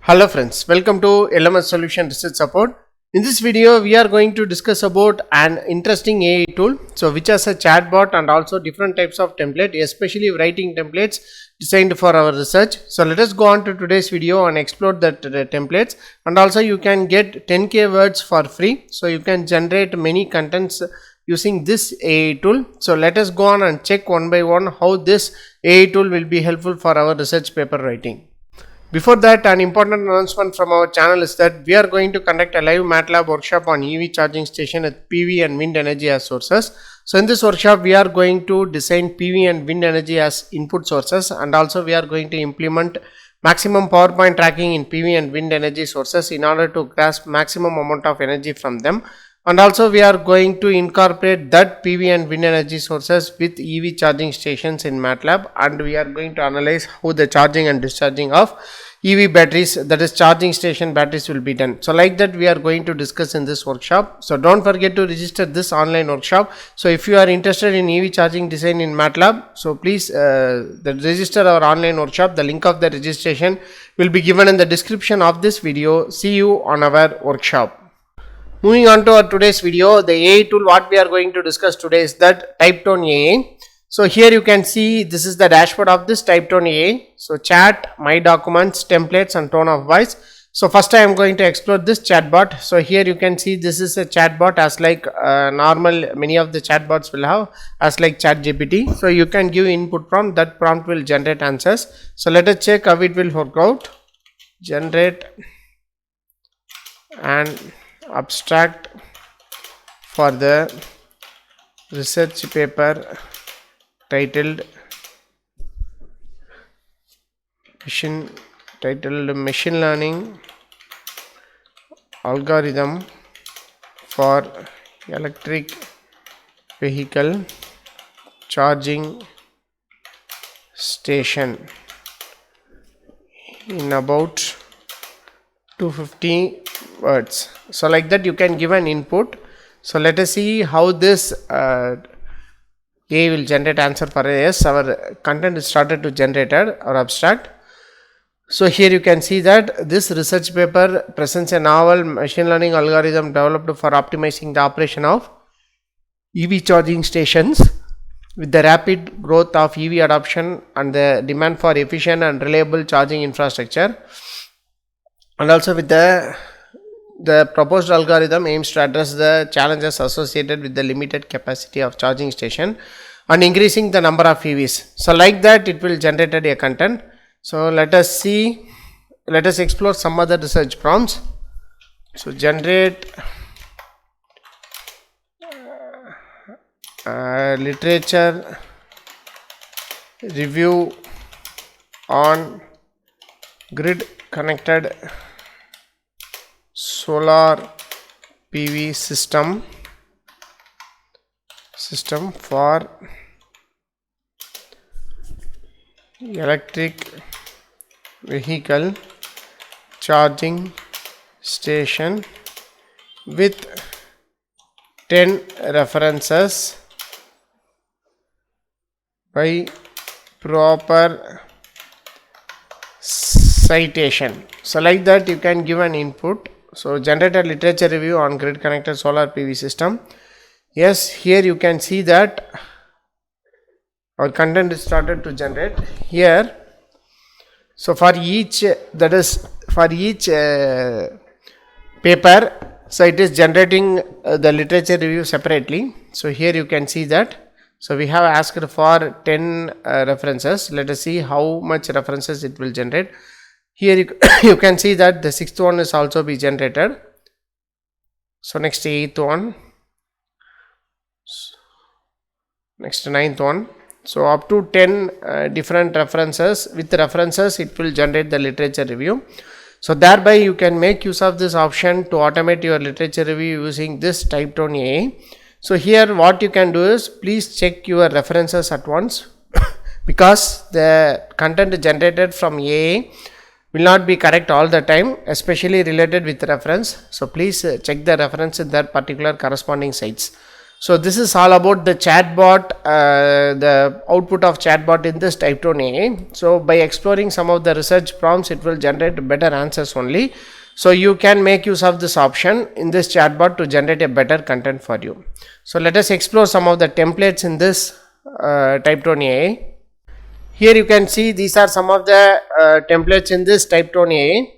Hello friends, welcome to LMS Solution Research Support. In this video, we are going to discuss about an interesting AI tool, which has a chatbot and also different types of template, especially writing templates designed for our research. So let us go on to today's video and explore that templates, and also you can get 10k words for free. So you can generate many contents using this AI tool. So let us go on and check one by one how this AI tool will be helpful for our research paper writing. Before that, an important announcement from our channel is that we are going to conduct a live MATLAB workshop on EV charging station with PV and wind energy as sources. So in this workshop, we are going to design PV and wind energy as input sources, and also we are going to implement maximum power point tracking in PV and wind energy sources in order to grasp maximum amount of energy from them. And also we are going to incorporate that PV and wind energy sources with EV charging stations in MATLAB, and we are going to analyze how the charging and discharging of EV batteries, that is charging station batteries, will be done. So like that we are going to discuss in this workshop. So don't forget to register this online workshop. So if you are interested in EV charging design in MATLAB, so please register our online workshop. The link of the registration will be given in the description of this video. See you on our workshop. Moving on to our today's video, the AI tool what we are going to discuss today is that Typetone AI. So here you can see this is the dashboard of this Typetone AI. So chat, my documents, templates and tone of voice. So first I am going to explore this chatbot. So here you can see this is a chatbot as like normal, many of the chatbots will have as like ChatGPT. So you can give input prompt, that prompt will generate answers. So let us check how it will work out. Generate and abstract for the research paper titled machine learning algorithm for electric vehicle charging station in about 250 words. So like that you can give an input. So let us see how this AI will generate answer for us. Our content is started to generate our abstract. So here you can see that this research paper presents a novel machine learning algorithm developed for optimizing the operation of EV charging stations. With the rapid growth of EV adoption and the demand for efficient and reliable charging infrastructure, and also with the proposed algorithm aims to address the challenges associated with the limited capacity of charging station and increasing the number of EVs. So like that it will generate a content. So let us explore some other research prompts. So generate literature review on grid connected solar PV system for electric vehicle charging station with 10 references by proper citation. So like that you can give an input. So generate a literature review on grid connected solar PV system. Yes, here you can see that our content is started to generate here. So for each paper, so it is generating the literature review separately. So here you can see that. So we have asked for 10 references. Let us see how much references it will generate. Here you can see that the 6th one is also be generated. So next 8th one, next 9th one. So up to 10 different references. With references it will generate the literature review. So thereby you can make use of this option to automate your literature review using this Typetone AI. So here what you can do is please check your references at once because the content generated from AI will not be correct all the time, especially related with reference. So please check the reference in their particular corresponding sites. So this is all about the chatbot, the output of chatbot in this Typetone AI. So by exploring some of the research prompts, it will generate better answers only. So you can make use of this option in this chatbot to generate a better content for you. So let us explore some of the templates in this Typetone AI. Here you can see these are some of the templates in this Typetone AI.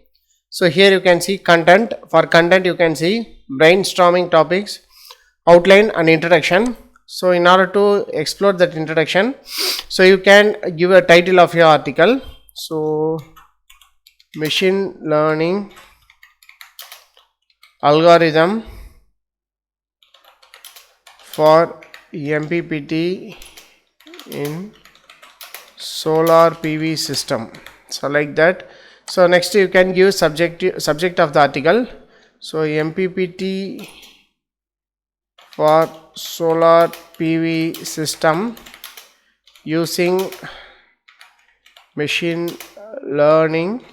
So here you can see content. For content you can see brainstorming topics, outline and introduction. So in order to explore that introduction, so you can give a title of your article. So machine learning algorithm for MPPT in solar PV system. So like that. So next you can give subject of the article. So MPPT for solar PV system using machine learning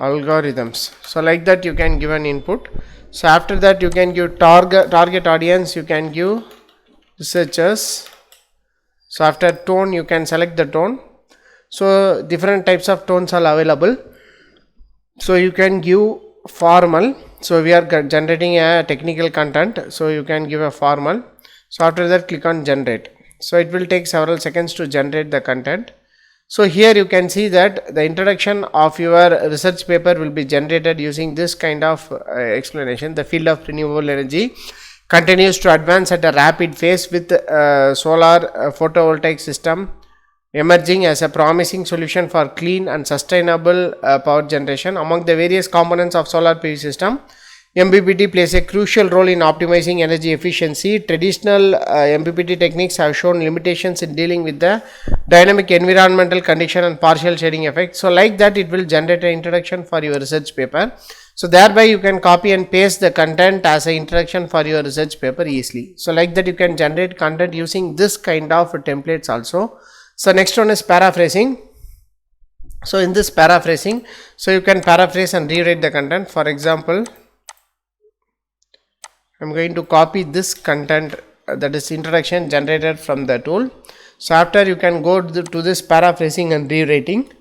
algorithms. So like that you can give an input. So after that you can give target audience, you can give researchers. So after tone you can select the tone. So different types of tones are available. So you can give formal. So we are generating a technical content, so you can give a formal. So after that click on generate. So it will take several seconds to generate the content. So here you can see that the introduction of your research paper will be generated using this kind of explanation. The field of renewable energy continues to advance at a rapid pace with solar photovoltaic system emerging as a promising solution for clean and sustainable power generation. Among the various components of solar PV system, MPPT plays a crucial role in optimizing energy efficiency. Traditional MPPT techniques have shown limitations in dealing with the dynamic environmental condition and partial shading effect. So like that it will generate an introduction for your research paper. So thereby you can copy and paste the content as an introduction for your research paper easily. So like that you can generate content using this kind of templates also. So next one is paraphrasing. So in this paraphrasing, so you can paraphrase and rewrite the content. For example, I am going to copy this content, that is introduction generated from the tool. So after you can go to this paraphrasing and rewriting.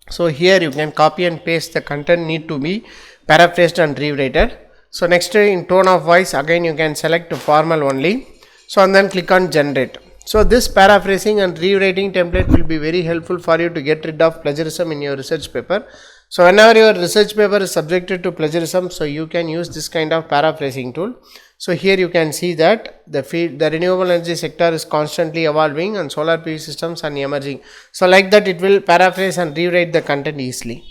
So here you can copy and paste the content need to be paraphrased and rewritten. So next in tone of voice, again you can select formal only. So and then click on generate. So this paraphrasing and rewriting template will be very helpful for you to get rid of plagiarism in your research paper. So whenever your research paper is subjected to plagiarism, so you can use this kind of paraphrasing tool. So here you can see that the renewable energy sector is constantly evolving and solar PV systems are emerging. So like that it will paraphrase and rewrite the content easily.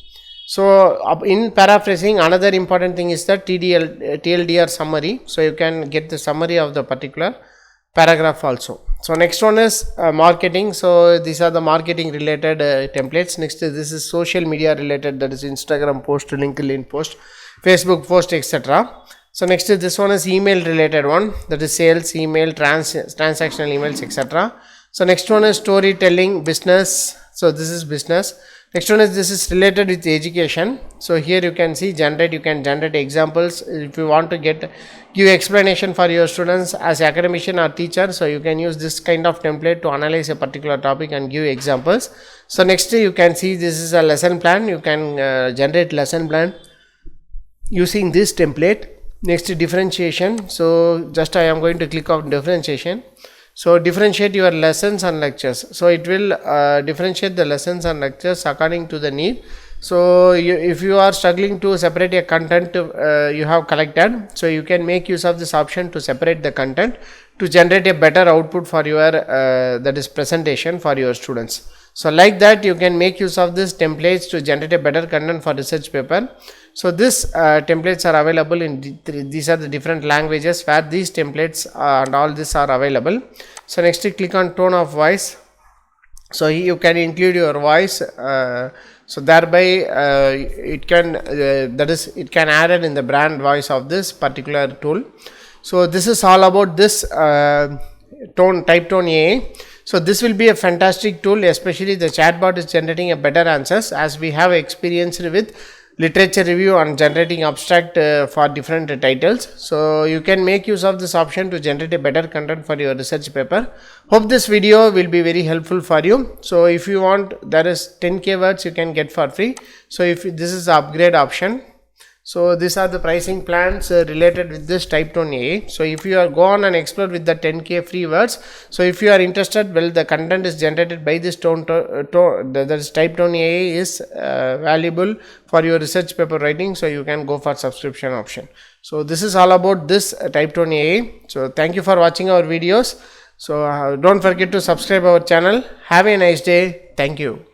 So in paraphrasing, another important thing is the TLDR summary. So you can get the summary of the particular paragraph also. So next one is marketing. So these are the marketing related templates. Next this is social media related, that is Instagram post, LinkedIn post, Facebook post, etc. So next is this one is email related one, that is sales email, transactional emails, etc. So next one is storytelling, business. So this is business. Next one is, this is related with education. So here you can see generate, you can generate examples if you want to give explanation for your students as academician or teacher. So you can use this kind of template to analyze a particular topic and give examples. So next you can see this is a lesson plan. You can generate lesson plan using this template. Next differentiation. So just I am going to click on differentiation. So differentiate your lessons and lectures. So it will differentiate the lessons and lectures according to the need. So if you are struggling to separate a content you have collected, so you can make use of this option to separate the content to generate a better output for your that is presentation for your students. So like that you can make use of this templates to generate a better content for research paper. So this templates are available in these are the different languages where these templates and all this are available. So next you click on tone of voice. So you can include your voice. So thereby it can it can add it in the brand voice of this particular tool. So this is all about this Typetone AI. So this will be a fantastic tool, especially the chatbot is generating a better answers, as we have experienced with literature review and generating abstract for different titles. So you can make use of this option to generate a better content for your research paper. Hope this video will be very helpful for you. So if you want, there is 10k words you can get for free. So if this is the upgrade option. So these are the pricing plans related with this Typetone AI. So if you are go on and explore with the 10k free words, so if you are interested, well, the content is generated by this Typetone AI is valuable for your research paper writing, so you can go for subscription option. So this is all about this Typetone AI. So thank you for watching our videos. So don't forget to subscribe our channel. Have a nice day. Thank you.